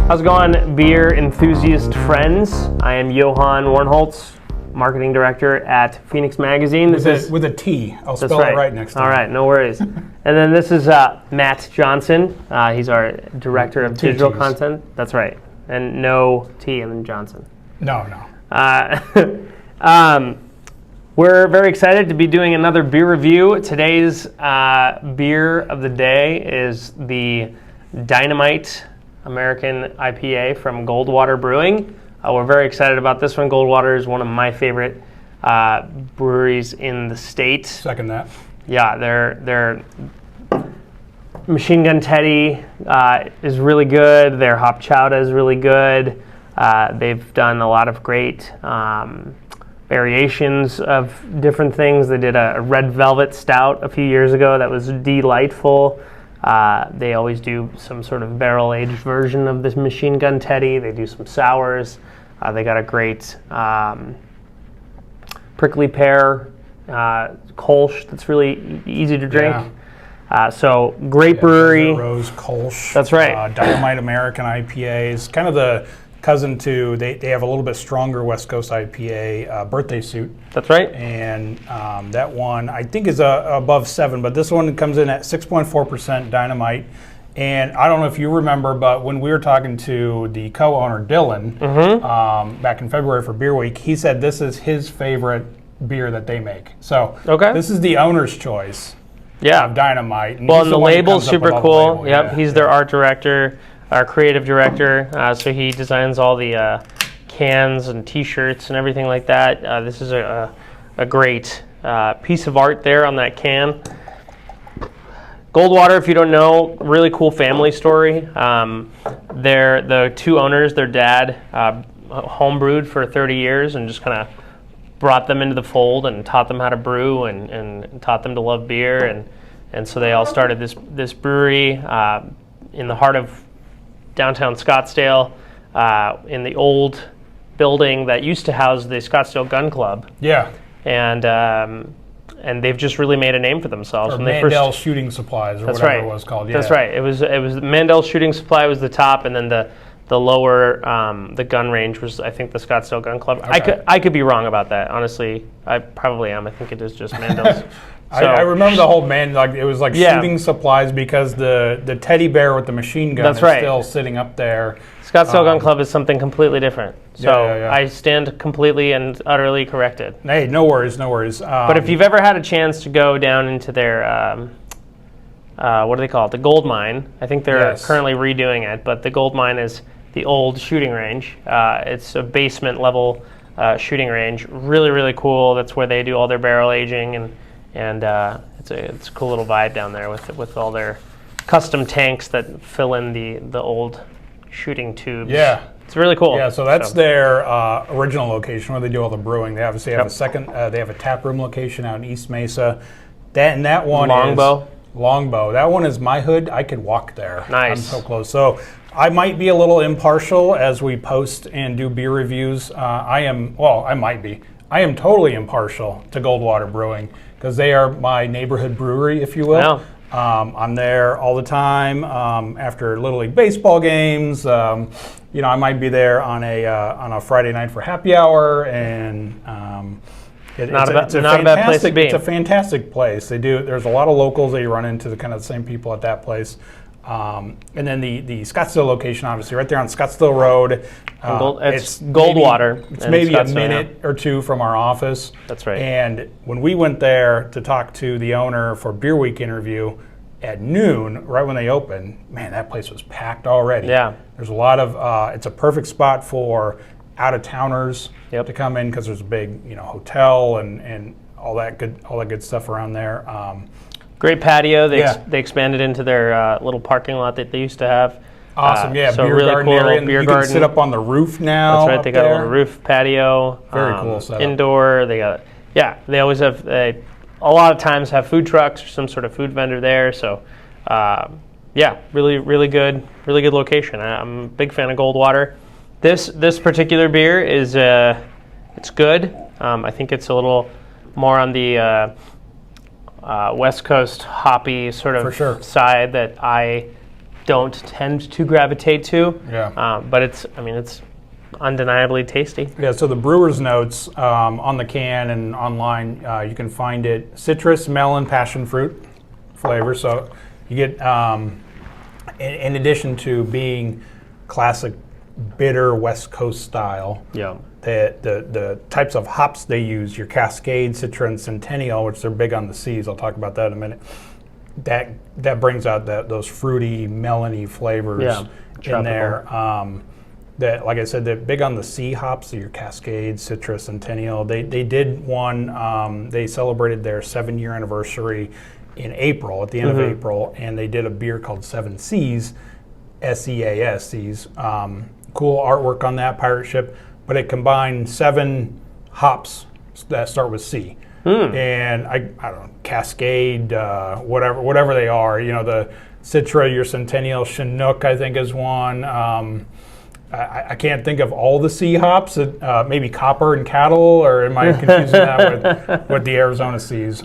How's it going, beer enthusiast friends? I am Johan Warnholtz, marketing director at Phoenix Magazine. With a T. I'll spell it right next time. All right, no worries. And then this is Matt Johnson. He's our director of digital content. That's right. And no T and then Johnson. No. We're very excited to be doing another beer review. Today's beer of the day is the Dynamite American IPA from Goldwater Brewing. We're very excited about this one. Goldwater is one of my favorite breweries in the state. Second that. Yeah, their Machine Gun Teddy is really good. Their Hop Chowder is really good. They've done a lot of great variations of different things. They did a red velvet stout a few years ago that was delightful. They always do some sort of barrel-aged version of this Machine Gun Teddy. They do some sours. They got a great prickly pear Kolsch that's really easy to drink. Yeah. So great brewery. Rose Kolsch. That's right. Dynamite American IPA is kind of the cousin to, they have a little bit stronger West Coast IPA, Birthday Suit. That's right. And that one I think is above 7, but this one comes in at 6.4% Dynamite. And I don't know if you remember, but when we were talking to the co-owner Dylan back in February for Beer Week, he said this is his favorite beer that they make. So this is the owner's choice. Yeah, of Dynamite. And the label's super cool. Label. Yep, he's their art director. Our creative director, so he designs all the cans and T-shirts and everything like that. This is a great piece of art there on that can. Goldwater, if you don't know, really cool family story. They're the two owners. Their dad homebrewed for 30 years and just kind of brought them into the fold and taught them how to brew and taught them to love beer. And so they all started this brewery in the heart of downtown Scottsdale, in the old building that used to house the Scottsdale Gun Club. Yeah. And they've just really made a name for themselves. Or Mandel Shooting Supplies, or whatever it was called. Yeah. That's right. It was Mandel Shooting Supply was the top, and then the lower the gun range was, I think, the Scottsdale Gun Club. Okay. I could be wrong about that. Honestly, I probably am. I think it is just Mandel's. I remember the whole it was like shooting supplies because the teddy bear with the machine gun is still sitting up there. Scottsdale Gun Club is something completely different. So I stand completely and utterly corrected. Hey, no worries. But if you've ever had a chance to go down into their, what do they call it? The Gold Mine. I think they're currently redoing it, but the Gold Mine is the old shooting range. It's a basement level shooting range. Really, really cool. That's where they do all their barrel aging and it's a cool little vibe down there with all their custom tanks that fill in the old shooting tubes. Yeah, it's really cool. Yeah, so that's their original location where they do all the brewing. They obviously have a second. They have a tap room location out in East Mesa. That one is Longbow. That one is my hood. I could walk there. Nice. I'm so close. So I might be a little impartial as we post and do beer reviews. I might be. I am totally impartial to Goldwater Brewing because they are my neighborhood brewery, if you will. Yeah. I'm there all the time after Little League baseball games. I might be there on a Friday night for happy hour, and it's a bad place to be. It's a fantastic place. There's a lot of locals that you run into, the same people at that place. And then the Scottsdale location, obviously, right there on Scottsdale Road. It's Goldwater. It's maybe a minute or two from our office. That's right. And when we went there to talk to the owner for Beer Week interview at noon, right when they opened, man, that place was packed already. Yeah. There's a lot of. It's a perfect spot for out-of-towners to come in because there's a big, hotel and all that good stuff around there. Great patio. They expanded into their little parking lot that they used to have. Awesome, yeah. So beer really garden cool area. Beer you garden. Can sit up on the roof now. That's right. They got a little roof patio. Very cool setup. Indoor. They got They always have a lot of times have food trucks or some sort of food vendor there. So really good location. I'm a big fan of Goldwater. This particular beer is it's good. I think it's a little more on the West Coast hoppy sort of side that I don't tend to gravitate to. Yeah. But it's undeniably tasty. Yeah, so the brewer's notes on the can and online, you can find it citrus, melon, passion fruit flavor. So you get, in addition to being classic bitter West Coast style, Yeah. the types of hops they use, your Cascade, Citra, and Centennial, which they're big on the C's, I'll talk about that in a minute, that brings out those fruity, melony flavors in there. That, like I said, they're big on the C hops, so your Cascade, Citra, Centennial. They did one, they celebrated their 7-year anniversary in April, at the end of April, and they did a beer called 7 C's, S-E-A-S, C's. Cool artwork on that, pirate ship, but it combined 7 hops that start with C. And I don't know, Cascade, whatever they are, the Citra, your Centennial, Chinook, I think is one. I can't think of all the C hops. Maybe Copper and Cattle, or am I confusing that with the Arizona C's?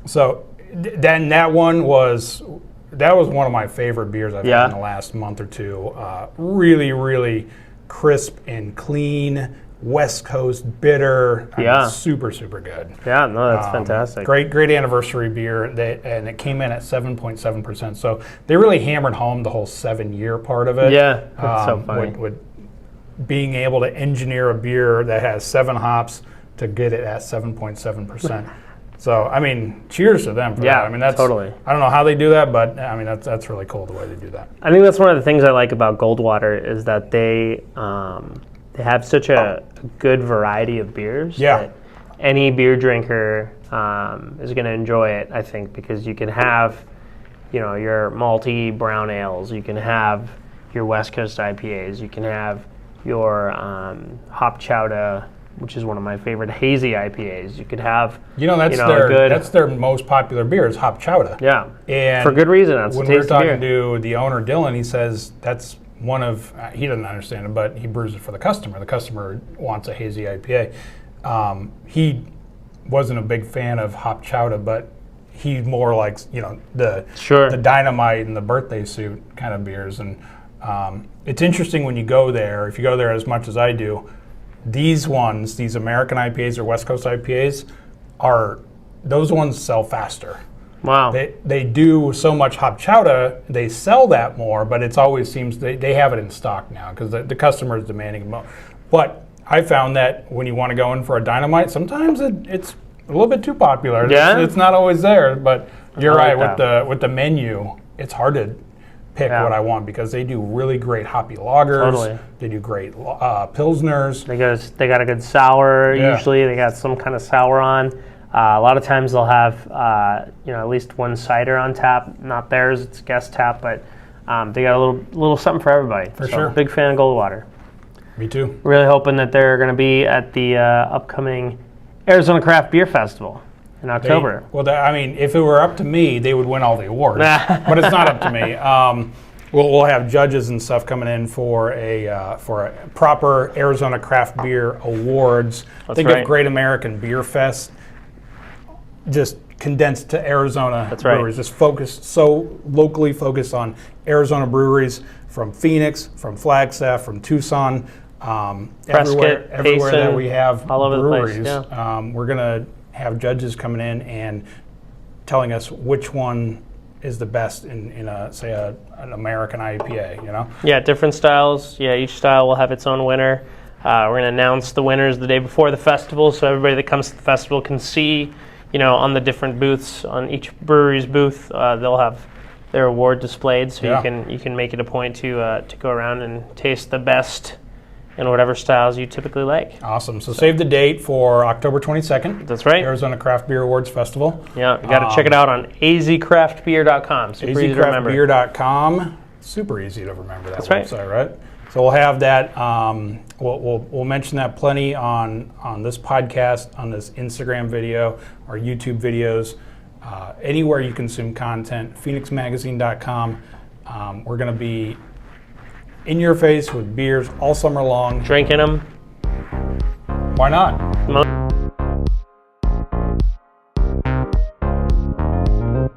So then that was one of my favorite beers I've had in the last month or two. Really, really crisp and clean, West Coast bitter. Super, super good. Yeah, no, that's fantastic. Great anniversary beer, and it came in at 7.7%. So they really hammered home the whole 7-year part of it. Yeah, that's so funny. With being able to engineer a beer that has 7 hops to get it at 7.7%. So, cheers to them for that. That's totally. I don't know how they do that, but that's really cool the way they do that. I think that's one of the things I like about Goldwater is that they have such a good variety of beers that any beer drinker is going to enjoy it, I think, because you can have, your malty brown ales, you can have your West Coast IPAs, you can have your hop chowder, which is one of my favorite hazy IPAs. You could have, that's their most popular beer is hop chowder. Yeah, and for good reason. That's when we were talking to the owner, Dylan, he says that's one of, he doesn't understand it, but he brews it for the customer. The customer wants a hazy IPA. He wasn't a big fan of hop chowder, but he more likes, the Dynamite and the Birthday Suit kind of beers. And it's interesting when you go there, if you go there as much as I do, these American IPAs or West Coast IPAs, those ones sell faster. Wow. They do so much hop chowder, they sell that more, but it always seems they have it in stock now because the customer is demanding it more. But I found that when you want to go in for a Dynamite, sometimes it's a little bit too popular. Yeah? It's not always there, but you're right, with the menu, it's hard to pick what I want because they do really great hoppy lagers. Totally. They do great pilsners. They got a good sour usually. They got some kind of sour on. A lot of times they'll have at least one cider on tap. Not theirs, it's guest tap, but they got a little something for everybody. For sure. Big fan of Goldwater. Me too. Really hoping that they're going to be at the upcoming Arizona Craft Beer Festival in October. If it were up to me, they would win all the awards. But it's not up to me. We'll have judges and stuff coming in for a proper Arizona Craft Beer Awards. Think of Great American Beer Fest, just condensed to Arizona breweries. Just locally focused on Arizona breweries from Phoenix, from Flagstaff, from Tucson, everywhere that we have all over breweries. The place, we're gonna have judges coming in and telling us which one is the best in an American IPA. Yeah, different styles. Yeah, each style will have its own winner. We're going to announce the winners the day before the festival, so everybody that comes to the festival can see, on the different booths, on each brewery's booth, they'll have their award displayed, so you can make it a point to go around and taste the best in whatever styles you typically like. Awesome. So save the date for October 22nd. That's right. Arizona Craft Beer Awards Festival. Yeah, you got to check it out on azcraftbeer.com. Super easy to remember. azcraftbeer.com. Super easy to remember that website, right? So we'll have that. We'll mention that plenty on this podcast, on this Instagram video, our YouTube videos, anywhere you consume content. PhoenixMagazine.com. We're going to be in your face with beers all summer long. Drinking them. Why not?